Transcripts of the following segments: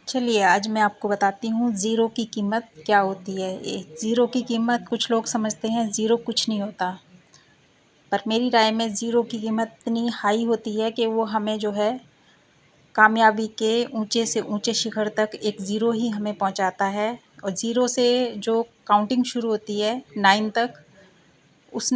चलिए आज मैं आपको बताती हूँ ज़ीरो की कीमत क्या होती है। ये ज़ीरो की कीमत कुछ लोग समझते हैं ज़ीरो कुछ नहीं होता, पर मेरी राय में ज़ीरो की कीमत इतनी हाई होती है कि वो हमें जो है कामयाबी के ऊंचे से ऊंचे शिखर तक एक ज़ीरो ही हमें पहुंचाता है। और ज़ीरो से जो काउंटिंग शुरू होती है 9 तक, उस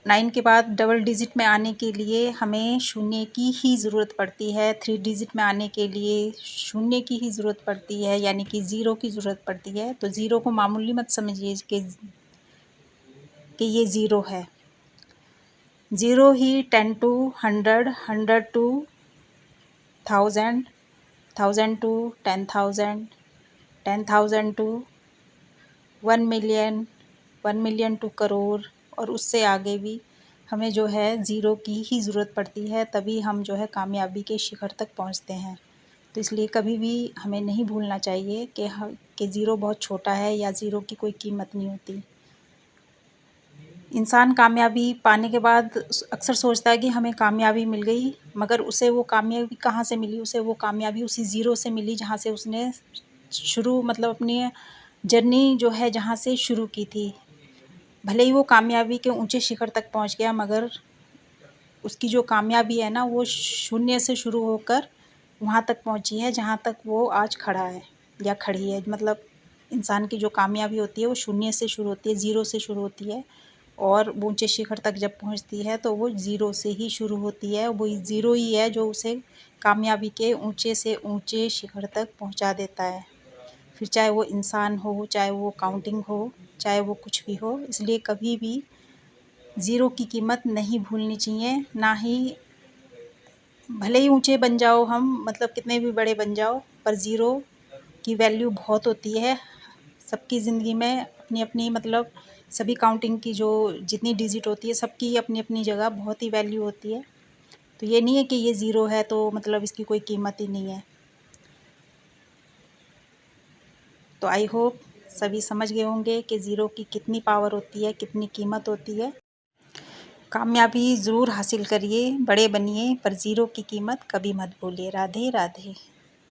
9 के बाद डबल डिजिट में आने के लिए हमें शून्य की ही ज़रूरत पड़ती है। 3 डिजिट में आने के लिए शून्य की ही ज़रूरत पड़ती है, यानी कि ज़ीरो की ज़रूरत पड़ती है। तो ज़ीरो को मामूली मत समझिए कि ये ज़ीरो है। ज़ीरो ही 10 to 100, 100 to 1000, 1000 to 10,000, 10,000 to 1 million, 1 million to crore, और उससे आगे भी हमें जो है ज़ीरो की ही ज़रूरत पड़ती है, तभी हम जो है कामयाबी के शिखर तक पहुंचते हैं। तो इसलिए कभी भी हमें नहीं भूलना चाहिए कि ज़ीरो बहुत छोटा है या ज़ीरो की कोई कीमत नहीं होती। इंसान कामयाबी पाने के बाद अक्सर सोचता है कि हमें कामयाबी मिल गई, मगर उसे वो कामयाबी कहाँ से मिली? उसे वो कामयाबी उसी ज़ीरो से मिली जहाँ से उसने शुरू मतलब अपनी जर्नी जो है जहाँ से शुरू की थी। भले ही वो कामयाबी के ऊंचे शिखर तक पहुंच गया, मगर उसकी जो कामयाबी है ना वो शून्य से शुरू होकर वहाँ तक पहुँची है जहाँ तक वो आज खड़ा है या खड़ी है। मतलब इंसान की जो कामयाबी होती है वो शून्य से शुरू होती है, ज़ीरो से शुरू होती है, और वो ऊंचे शिखर तक जब पहुँचती है तो वो ज़ीरो से ही शुरू होती है। वो ज़ीरो ही है जो उसे कामयाबी के ऊंचे से ऊंचे शिखर तक पहुँचा देता है। फिर चाहे वो इंसान हो, चाहे वो काउंटिंग हो, चाहे वो कुछ भी हो। इसलिए कभी भी ज़ीरो की कीमत नहीं भूलनी चाहिए। ना ही भले ही ऊंचे बन जाओ हम, मतलब कितने भी बड़े बन जाओ, पर ज़ीरो की वैल्यू बहुत होती है सबकी ज़िंदगी में। अपनी अपनी मतलब सभी काउंटिंग की जो जितनी डिजिट होती है सबकी अपनी अपनी जगह बहुत ही वैल्यू होती है। तो ये नहीं है कि ये ज़ीरो है तो मतलब इसकी कोई कीमत ही नहीं है। तो आई होप सभी समझ गए होंगे कि ज़ीरो की कितनी पावर होती है, कितनी कीमत होती है। कामयाबी ज़रूर हासिल करिए, बड़े बनिए, पर ज़ीरो की कीमत कभी मत भूलिए। राधे राधे।